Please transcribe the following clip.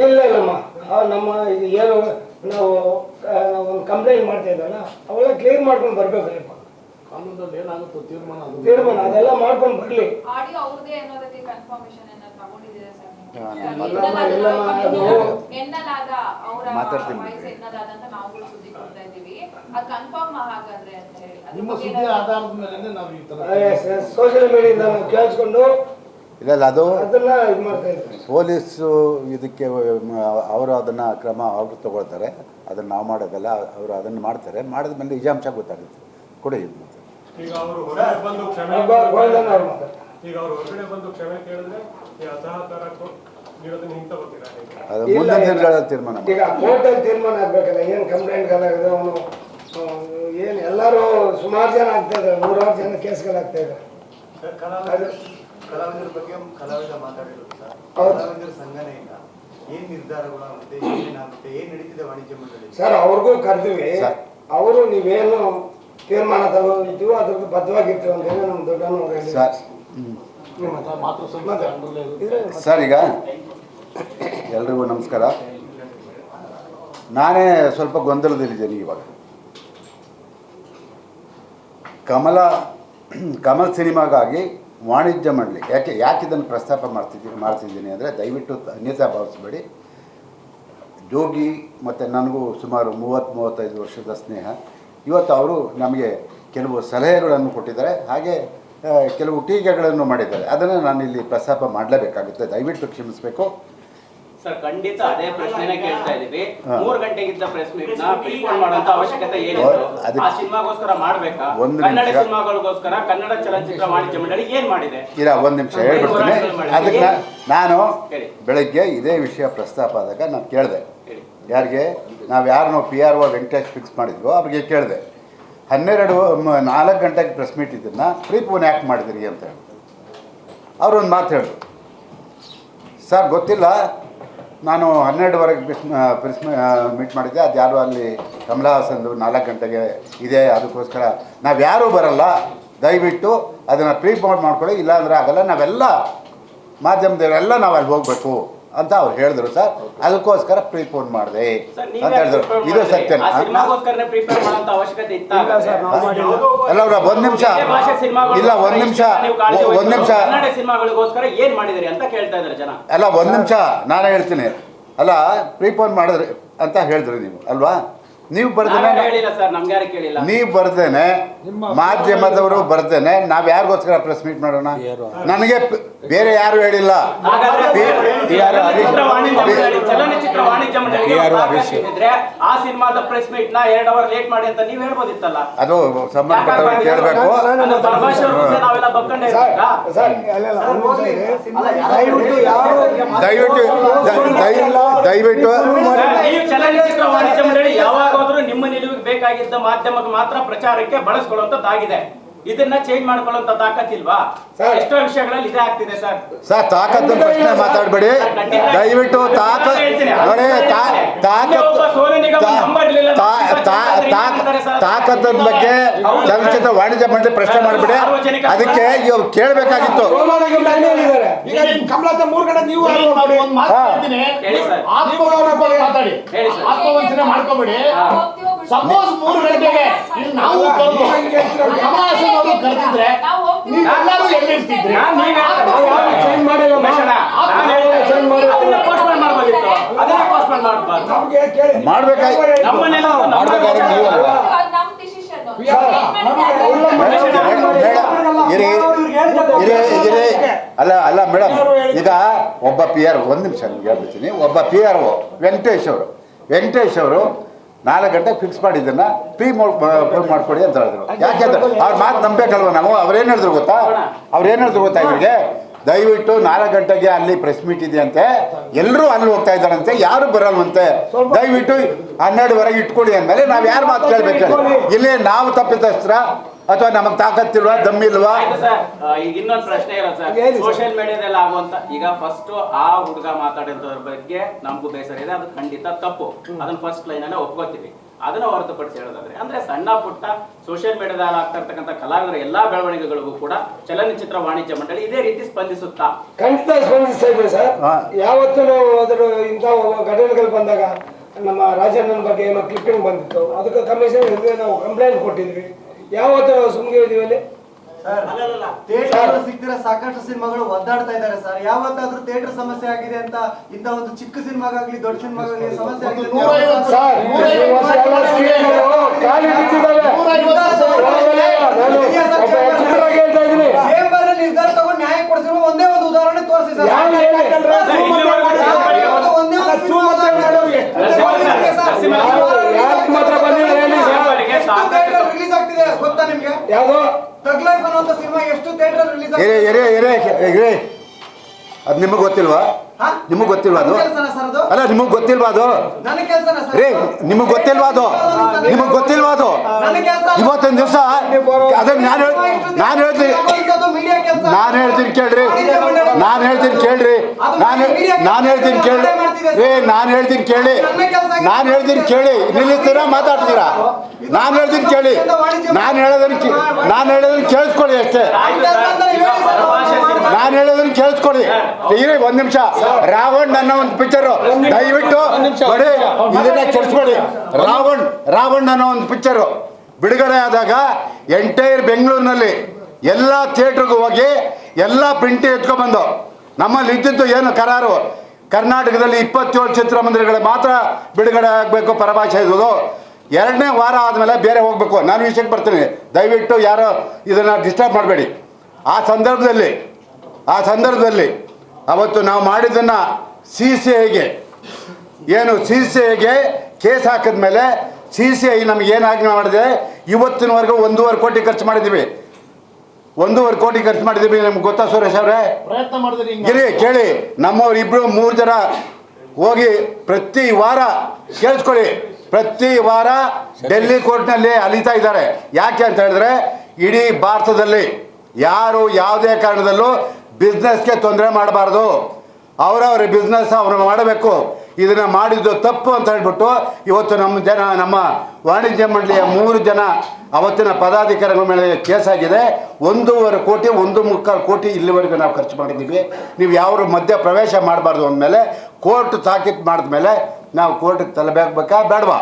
ಇಲ್ಲ ಇಲ್ಲಮ್ಮ, ನಮ್ಮ ಏನು ನಾವು ಒಂದು ಕಂಪ್ಲೇಂಟ್ ಮಾಡ್ತಾ ಇದ್ದಲ್ಲ ಅವೆಲ್ಲ ಕ್ಲಿಯರ್ ಮಾಡ್ಕೊಂಡು ಬರ್ಬೇಕಲ್ಲಪ್ಪ. ಕಾನೂನಲ್ಲಿ ಏನಾಗುತ್ತೋ ತೀರ್ಮಾನ ಅದೆಲ್ಲ ಮಾಡ್ಕೊಂಡು ಬರ್ಲಿ. ಆಡಿಯೋ ಅವ್ರದೇ ಅನ್ನೋದಕ್ಕೆ ಕನ್ಫರ್ಮೇಷನ್ ಏನಾದ್ರು ತಗೊಂಡಿದ್ದೀರಾ ಸರ್? ಎನ್ನಲಾದ ಅವರ ವಾಯ್ಸ್ ಎನ್ನಲಾದ ಅಂತ ನಾವುಗಳು ಸುದ್ದಿ ಕೊಡ್ತಾ ಇದ್ದೀವಿ. ಅದು ಕನ್ಫರ್ಮ್ ಹಾಗಾದ್ರೆ ಅಂತ ಹೇಳಿ ನಿಮ್ಮ ಸುದ್ದಿ ಆಧಾರದ ಮೇಲೆ ನಾವು ಈ ತರ ಸೋಷಿಯಲ್ ಮೀಡಿಯಾದಿಂದ ನಾವು ಕೇಳಿಸ್ಕೊಂಡು ಇಲ್ಲ ಅದು ಅದನ್ನ ಇದು ಮಾಡ್ತಾ ಇದ್ದೀವಿ. ಪೊಲೀಸು ಇದಕ್ಕೆ ಅವರು ಅದನ್ನು ಕ್ರಮ ಅವರು ತಗೊಳ್ತಾರೆ, ಅದನ್ನು ನಾವು ಮಾಡೋದಲ್ಲ, ಅವರು ಅದನ್ನು ಮಾಡ್ತಾರೆ. ಮಾಡಿದ ಮೇಲೆ ನಿಜಾಂಶ ಗೊತ್ತಾಗುತ್ತೆ. ಕೊಡಿ. ಈಗ ಅವರು ಹೊರಗಡೆ ಬಂದು ಕ್ಷಮೆ ಕೇಳಿದ್ರೆ ಅದು ಮುಂದಿನ ದಿನಗಳ ತೀರ್ಮಾನ. ಈಗ ಕೋರ್ಟಲ್ಲಿ ತೀರ್ಮಾನ ಆಗ್ಬೇಕಲ್ಲ, ಏನು ಕಂಪ್ಲೇಂಟ್ಗಳಾಗಿದೆ ಅವನು ಏನು ಎಲ್ಲರೂ ಸುಮಾರು ಜನ ಆಗ್ತಾ ಇದ್ದಾರೆ, 100 ಜನ ಕೇಸ್ಗಳಾಗ್ತಾ ಇದ್ದಾರೆ. ಕಲಾವಿದರ ಬಗ್ಗೆ ಕಲಾವಿದ ಮಾತಾಡಿದ್ರು ಸರ್. ಕಲಾವಿದರ ಸಂಘನೆಯಿಂದ ಏನ್ ನಿರ್ಧಾರಗಳಾಗುತ್ತೆ, ಏನೇನಾಗುತ್ತೆ, ಏನ್ ನಡೀತಿದೆ ವಾಣಿಜ್ಯ ಮಂಡಳಿ ಸರ್? ಅವ್ರಿಗೂ ಕರೆದಿವಿ. ಅವರು ನೀವೇನು ತೀರ್ಮಾನ ತಗೊಂಡಿದ್ದೀವೋ ಅದ್ರದ್ದು ಬದ್ಧವಾಗಿರ್ತೀವಿ ಅಂತ ಹೇಳಿ ನಮ್ಮ ದೊಡ್ಡ ಸರ್. ಈಗ ಎಲ್ರಿಗೂ ನಮಸ್ಕಾರ. ನಾನೇ ಸ್ವಲ್ಪ ಗೊಂದಲದಲ್ಲಿದ್ದೇನೆ ಇವಾಗ. ಕಮಲ್ ಸಿನಿಮಾಗಾಗಿ ವಾಣಿಜ್ಯ ಮಂಡಳಿ ಯಾಕೆ ಇದನ್ನು ಪ್ರಸ್ತಾಪ ಮಾಡ್ತಿದ್ದೀನಿ ಅಂದರೆ, ದಯವಿಟ್ಟು ಅನ್ಯತಾ ಭಾವಿಸಬೇಡಿ. ಜೋಗಿ ಮತ್ತು ನನಗೂ ಸುಮಾರು 30-35 ವರ್ಷದ ಸ್ನೇಹ. ಇವತ್ತು ಅವರು ನಮಗೆ ಕೆಲವು ಸಲಹೆಗಳನ್ನು ಕೊಟ್ಟಿದ್ದಾರೆ, ಹಾಗೆ ಕೆಲವು ಟೀಕೆಗಳನ್ನು ಮಾಡಿದ್ದಾರೆ. ಅದನ್ನು ನಾನು ಇಲ್ಲಿ ಪ್ರಸ್ತಾಪ ಮಾಡಲೇಬೇಕಾಗುತ್ತೆ, ದಯವಿಟ್ಟು ಕ್ಷಮಿಸಬೇಕು ಸರ್. ಖಂಡಿತ ಅದೇ ಪ್ರಶ್ನೆನೇ ಕೇಳ್ತಾ ಇದೀವಿ. 3 ಗಂಟೆಗಿದ್ದ ಪ್ರೆಸ್ ಮೀಟ್ ನ ಪ್ರೀಪೋನ್ ಮಾಡುವಂತ ಅವಶ್ಯಕತೆ ಏನಿತ್ತು? ಆ ಸಿನಿಮಾಗೋಸ್ಕರ ಮಾಡಬೇಕಾ? ಕನ್ನಡ ಸಿನಿಮಾಗಳಿಗೋಸ್ಕರ ಕನ್ನಡ ಚಲನಚಿತ್ರ ವಾಣಿಜ್ಯ ಮಂಡಳಿ ಏನ್ ಮಾಡಿದೆ? ಇಲ್ಲ, ಒಂದು ನಿಮಿಷ ಹೇಳ್ಬಿಡ್ತೀನಿ. ಅದಕ್ಕೆ ನಾನು ಬೆಳಗ್ಗೆ ಇದೇ ವಿಷಯ ಪ್ರಸ್ತಾಪ ಆದಾಗ ನಾನು ಕೇಳಿದೆ, ಯಾರಿಗೆ ನಾವು ಯಾರನ್ನೋ PRO ವೆಂಕಟೇಶ್ ಫಿಕ್ಸ್ ಮಾಡಿದ್ವೋ ಅವ್ರಿಗೆ ಕೇಳಿದೆ, 4 ಗಂಟೆಗೆ ಪ್ರೆಸ್ ಮೀಟ್ ಇದನ್ನು ಪ್ರೀಪೋನ್ ಯಾಕೆ ಮಾಡಿದಿರಿ ಅಂತ ಹೇಳಿ. ಅವರೊಂದು ಮಾತು ಹೇಳಿದ್ರು, ಸರ್ ಗೊತ್ತಿಲ್ಲ, ನಾನು 12ವರೆಗೆ ಪ್ರೆಸ್ ಮೀಟ್ ಮಾಡಿದ್ದೆ, ಅದು ಯಾರು ಅಲ್ಲಿ ಕಮಲಾ ಹಾಸನ್ದು 4 ಗಂಟೆಗೆ ಇದೆ, ಅದಕ್ಕೋಸ್ಕರ ನಾವು ಯಾರೂ ಬರಲ್ಲ, ದಯವಿಟ್ಟು ಅದನ್ನು ಪ್ರೀಪೋನ್ ಮಾಡ್ಕೊಳ್ಳಿ, ಇಲ್ಲಾಂದ್ರೆ ಆಗಲ್ಲ, ನಾವೆಲ್ಲ ಮಾಧ್ಯಮದವರೆಲ್ಲ ನಾವು ಅಲ್ಲಿ ಹೋಗಬೇಕು ಅಂತ ಅವ್ರು ಹೇಳಿದ್ರು ಸರ್. ಅದಕ್ಕೋಸ್ಕರ ಪ್ರೀಪೋನ್ ಮಾಡಿದೆ ಅಂತ ಹೇಳಿದ್ರು. ಇದು ಸತ್ಯ. ಅಲ್ಲ, ಒಂದು ನಿಮಿಷ ಇಲ್ಲ, ಒಂದು ನಿಮಿಷ ಅಲ್ಲ, ಒಂದು ನಿಮಿಷ ನಾನು ಹೇಳ್ತೀನಿ. ಅಲ್ಲ, ಪ್ರೀಪೋನ್ ಮಾಡಿದ್ರಿ ಅಂತ ಹೇಳಿದ್ರಿ ನೀವು ಅಲ್ವಾ? ನೀವು ಬರ್ದೇನೆ, ನೀವು ಬರ್ದೇನೆ, ಮಾಧ್ಯಮದವರು ಬರ್ದೇನೆ, ನಾವು ಯಾರಿಗೋಸ್ಕರ ಪ್ರೆಸ್ ಮೀಟ್ ಮಾಡೋಣ? ನನಗೆ ಬೇರೆ ಯಾರು ಹೇಳಿಲ್ಲ. ಚಲನಚಿತ್ರ ವಾಣಿಜ್ಯ ಮಂಡಳಿ ಆ ಸಿನಿಮಾದ ಪ್ರೆಸ್ ಮೀಟ್ ನ 2 ಅವರ್ ಲೇಟ್ ಮಾಡಿ ಅಂತ ನೀವು ಹೇಳ್ಬೋದಿತ್ತಲ್ಲ. ಅದು ಸಂಬಂಧಪಟ್ಟವ್ರು ಕೇಳಬೇಕು. ದಯವಿಟ್ಟು ಚಲನಚಿತ್ರ ವಾಣಿಜ್ಯ ಮಂಡಳಿ ಯಾವಾಗಾದ್ರೂ ನಿಮ್ಮ ನಿಲುವಿಗೆ ಬೇಕಾಗಿದ್ದ ಮಾಧ್ಯಮಕ್ಕೆ ಮಾತ್ರ ಪ್ರಚಾರಕ್ಕೆ ಬಳಸ್ಕೊಳ್ಳುವಂತದ್ದಾಗಿದೆ. ಇದನ್ನ ಚೇಂಜ್ ಮಾಡ್ಕೊಳ್ಳುವಂತ ತಾಕತ್ತಿಲ್ವಾ? ಎಷ್ಟೋ ವಿಷಯಗಳಲ್ಲಿ ಇದೇ ಆಗ್ತಿದೆ ಸರ್. ತಾಕತ್ತು ಪ್ರಶ್ನೆ ಮಾತಾಡಬೇಡಿ ದಯವಿಟ್ಟು. ತಾಕತ್ತದ ಬಗ್ಗೆ ಚಲನಚಿತ್ರ ವಾಣಿಜ್ಯ ಮಂಡಳಿ ಪ್ರಶ್ನೆ ಮಾಡಬೇಡಿ. ಅದಕ್ಕೆ ಇವ್ರು ಕೇಳಬೇಕಾಗಿತ್ತು. ಆತ್ಮವಂಚನೆ ಮಾಡ್ಕೋಬೇಡಿ. ಸಪೋಸ್ 3 ಗಂಟೆಗೆ ನಾವು ಕರೆದಿದ್ರೆ ನೀವೆಲ್ಲರೂ ಎಲ್ಲಿರ್ತಿದ್ರಿ? ಅಲ್ಲ ಮೇಡಮ್, ಈಗ ಒಬ್ಬ PR, ಒಂದು ನಿಮಿಷ ನಿಮ್ಗೆ ಹೇಳ್ಬಿಡ್ತೀನಿ, ಒಬ್ಬ PRO ವೆಂಕಟೇಶ್ ಅವರು 4 ಗಂಟೆಗೆ ಫಿಕ್ಸ್ ಮಾಡಿದ್ದನ್ನ ಫೋನ್ ಮಾಡ್ಕೊಡಿ ಅಂತ ಹೇಳಿದ್ರು. ಯಾಕೆಂದ್ರೆ ಅವ್ರ ಮಾತು ನಂಬೇಕಲ್ವ ನಾವು? ಅವ್ರೇನು ಹೇಳಿದ್ರು ಗೊತ್ತಾ ಇವ್ರಿಗೆ? ದಯವಿಟ್ಟು 4 ಗಂಟೆಗೆ ಅಲ್ಲಿ ಪ್ರೆಸ್ ಮೀಟ್ ಇದೆ ಅಂತೆ, ಎಲ್ಲರೂ ಅಲ್ಲಿ ಹೋಗ್ತಾ ಇದ್ದಾರಂತೆ, ಯಾರು ಬರಲ್ವಂತೆ, ದಯವಿಟ್ಟು 12ವರೆಗೆ ಇಟ್ಕೊಡಿ ಅಂದಮೇಲೆ ನಾವು ಯಾರು ಮಾತು ಕೇಳಬೇಕು? ಇಲ್ಲಿ ನಾವು ತಪ್ಪಿತಸ್ತ್ರ ಅಥವಾ ನಮಗೆ ತಾಕತ್ತಿಲ್ವಾ ದಮ್ಮಿಲ್ವಾ? ಆಯ್ತು ಸರ್, ಈಗ ಇನ್ನೊಂದು ಪ್ರಶ್ನೆ ಇರೋದು ಸರ್, ಹೇಳಿ ಸರ್. ಸೋಷಿಯಲ್ ಮೀಡಿಯಾದಲ್ಲಿ ಆಗುವಂತ ಈಗ ಫಸ್ಟ್ ಆ ಹುಡುಗ ಮಾತಾಡಿರೋದ್ರ ಬಗ್ಗೆ ನಮಗೂ ಬೇಸರ ಇದೆ, ಅದು ಖಂಡಿತ ತಪ್ಪು, ಅದನ್ನ ಫಸ್ಟ್ ಲೈನ್ ಅನ್ನ ಒಪ್ಕೋತೀವಿ. ಅದನ್ನ ಹೊರತುಪಡಿಸಿ ಹೇಳೋದಾದ್ರೆ ಅಂದ್ರೆ ಸಣ್ಣ ಪುಟ್ಟ ಸೋಷಿಯಲ್ ಮೀಡಿಯಾದಲ್ಲಿ ಆಗ್ತಾ ಇರ್ತಕ್ಕಂಥ ಕಲಾವಿದರ ಎಲ್ಲಾ ಬೆಳವಣಿಗೆಗಳಿಗೂ ಕೂಡ ಚಲನಚಿತ್ರ ವಾಣಿಜ್ಯ ಮಂಡಳಿ ಇದೇ ರೀತಿ ಸ್ಪಂದಿಸುತ್ತಾ? ಖಂಡಿತ ಸ್ಪಂದಿಸ್ತಾ ಇದ್ವಿ ಸರ್. ಯಾವತ್ತೂ ನಾವು ಅದ್ರ ಇಂಥ ಘಟನೆಗಳು ಬಂದಾಗ ನಮ್ಮ ರಾಜಣ್ಣನ ಬಗ್ಗೆ ಏನೋ ಕ್ಲಿಪ್ಪಿಂಗ್ ಬಂದಿತ್ತು, ಅದಕ್ಕೆ ಕಮಿಷನ್ ನಾವು ಕಂಪ್ಲೇಂಟ್ ಕೊಟ್ಟಿದ್ವಿ. ಯಾವತ್ತೂ ನಾವು ಸುಮ್ಮನೆ ಇದೀವಿ ಅಲ್ಲಿ. ಥಿಯೇಟರ್ ಸಿಗ್ತಿರೋ ಸಾಕಷ್ಟು ಸಿನಿಮಾಗಳು ಒದ್ದಾಡ್ತಾ ಇದ್ದಾರೆ ಸರ್. ಯಾವತ್ತಾದ್ರೂ ಥಿಯೇಟರ್ ಸಮಸ್ಯೆ ಆಗಿದೆ ಅಂತ ಇಂತ ಒಂದು ಚಿಕ್ಕ ಸಿನಿಮಾಗಾಗ್ಲಿ ದೊಡ್ಡ ಸಿನಿಮಾಗಾಗ್ಲಿ ಸಮಸ್ಯೆ ಆಗಿದೆ ಸರ್, ಈ ವರ್ಷ ಎಲ್ಲ ಸ್ಕ್ರೀನ್ಗಳು ಖಾಲಿ ಬಿದ್ದಿದ್ದಾವೆ. ನಾನು ಒಬ್ಬ ಎಕ್ಸ್ಪರ್ಟ್ ಹೇಳ್ತಾ ಇದ್ದೀನಿ. ಚೇಂಬರ್ ನಿರ್ಧಾರ ತಗೊಂಡು ನ್ಯಾಯ ಕೊಡಿಸಿರುವ ಒಂದೇ ಒಂದು ಉದಾಹರಣೆ ತೋರಿಸಿ ಸರ್. ಯಾವ ಹೇಳಿ? ಒಂದೇ ಒಂದು ಸಿನಿಮಾ ಉದಾಹರಣೆ ಯಾಕೆ ಮಾತ್ರ ಬಂದಿಲ್ಲ ಹೇಳಿ ಸರ್. ರಿಲೀಸ್ ಆಗ್ತಿದೆ ಗೊತ್ತಾ ನಿಮ್ಗೆ? ಯಾವ್ದು ತಗ್ ಲೈಫ್ ಅನ್ನೋ ಸಿನಿಮಾ ಎಷ್ಟು ಥಿಯೇಟರ್ ರಿಲೀಸ್ ಆಗ್ತಿದೆ? ಅದು ನಿಮಗೆ ಗೊತ್ತಿಲ್ವಾ? ನಿಮಗೆ ಗೊತ್ತಿಲ್ವಾ ಅದು? ಅಲ್ಲ ನಿಮಗೆ ಗೊತ್ತಿಲ್ವಾ ಅದು? ನನ್ನ ಕೆಲಸನ ಸರ್. ರೇ ನಿಮಗೆ ಗೊತ್ತಿಲ್ವಾ ಅದು? ನಿಮಗೆ ಗೊತ್ತಿಲ್ವಾ ಅದು? ಇವತ್ತೊಂದು ದಿವಸ ಅದಕ್ಕೆ ನಾನು ಹೇಳ್ತೀನಿ ಕೇಳ್ರಿ, ನಾನು ಹೇಳ್ತೀನಿ ಕೇಳ್ರಿ ನಿಲ್ಲಿಸ್ತೀರಾ ಮಾತಾಡ್ತೀರಾ? ನಾನು ಹೇಳ್ತೀನಿ ಕೇಳಿ, ನಾನು ಹೇಳೋದನ್ನ ಕೇಳಿಸ್ಕೊಳ್ಳಿ ಅಷ್ಟೇ. ನಾನು ಹೇಳೋದನ್ನ ಕೇಳಿಸ್ಕೊಳ್ಳಿ. ಇರಿ ಒಂದ್ ನಿಮಿಷ. ರಾವಣ್ ಅನ್ನೋ ಒಂದು ಪಿಕ್ಚರು ದಯವಿಟ್ಟು ನೋಡಿ, ಇದನ್ನ ಕೆಡಿಸ್ಬೇಡಿ. ರಾವಣ್ ಅನ್ನೋ ಒಂದು ಪಿಕ್ಚರು ಬಿಡುಗಡೆ ಆದಾಗ ಎಂಟೈರ್ ಬೆಂಗಳೂರಿನಲ್ಲಿ ಎಲ್ಲ ಥಿಯೇಟ್ರಿಗೂ ಹೋಗಿ ಎಲ್ಲ ಪ್ರಿಂಟ್ ಎತ್ಕೊಂಡ್ಬಂದು ನಮ್ಮಲ್ಲಿ ಇದ್ದಿದ್ದು ಏನು ಕರಾರು, ಕರ್ನಾಟಕದಲ್ಲಿ 27 ಚಿತ್ರಮಂದಿರಗಳು ಮಾತ್ರ ಬಿಡುಗಡೆ ಆಗಬೇಕು ಪರಭಾಷೆ ಇರೋದು. 2ನೇ ವಾರ ಆದಮೇಲೆ ಬೇರೆ ಹೋಗಬೇಕು. ನಾನು ವಿಷಯಕ್ಕೆ ಬರ್ತೀನಿ, ದಯವಿಟ್ಟು ಯಾರೋ ಇದನ್ನು ಡಿಸ್ಟರ್ಬ್ ಮಾಡಬೇಡಿ. ಆ ಸಂದರ್ಭದಲ್ಲಿ ಅವತ್ತು ನಾವು ಮಾಡಿದ್ದನ್ನು CCIಗೆ ಕೇಸ್ ಹಾಕಿದ್ಮೇಲೆ CCI ನಮಗೇನು ಆಜ್ಞೆ ಮಾಡಿದೆ, ಇವತ್ತಿನವರೆಗೂ 1.5 ಕೋಟಿ ಖರ್ಚು ಮಾಡಿದ್ದೀವಿ. 1.5 ಕೋಟಿ ಖರ್ಚು ಮಾಡಿದ್ದೀವಿ. ನಿಮ್ಗೆ ಗೊತ್ತಾ ಸುರೇಶ್ ಅವರೇ? ಪ್ರಯತ್ನ ಮಾಡಿದ್ರಿ ಕೇಳಿ, ನಮ್ಮವ್ರು 2-3 ಜನ ಹೋಗಿ ಪ್ರತಿ ವಾರ ಕೇಳಿಸ್ಕೊಳ್ಳಿ, ಪ್ರತಿ ವಾರ ಡೆಲ್ಲಿ ಕೋರ್ಟ್ನಲ್ಲಿ ಅಲಿತಾ ಇದ್ದಾರೆ. ಯಾಕೆ ಅಂತ ಹೇಳಿದ್ರೆ ಇಡೀ ಭಾರತದಲ್ಲಿ ಯಾರು ಯಾವುದೇ ಕಾರಣದಲ್ಲೂ ಬಿಸ್ನೆಸ್ಗೆ ತೊಂದರೆ ಮಾಡಬಾರ್ದು, ಅವರವ್ರ ಬಿಸ್ನೆಸ್ ಅವರು ಮಾಡಬೇಕು. ಇದನ್ನು ಮಾಡಿದ್ದು ತಪ್ಪು ಅಂತ ಹೇಳ್ಬಿಟ್ಟು ಇವತ್ತು ನಮ್ಮ ವಾಣಿಜ್ಯ ಮಂಡಳಿಯ 3 ಜನ ಅವತ್ತಿನ ಪದಾಧಿಕಾರಿಗಳ ಮೇಲೆ ಕೇಸ್ ಆಗಿದೆ. 1.5 ಕೋಟಿ 1.25 ಕೋಟಿ ಇಲ್ಲಿವರೆಗೂ ನಾವು ಖರ್ಚು ಮಾಡಿದ್ದೀವಿ. ನೀವು ಯಾವ ಮಧ್ಯ ಪ್ರವೇಶ ಮಾಡಬಾರ್ದು ಅಂದಮೇಲೆ ಕೋರ್ಟ್ ತಾಕೀತು ಮಾಡಿದ್ಮೇಲೆ ನಾವು ಕೋರ್ಟಿಗೆ ತಲುಪಬೇಕಾ ಬೇಡವಾ?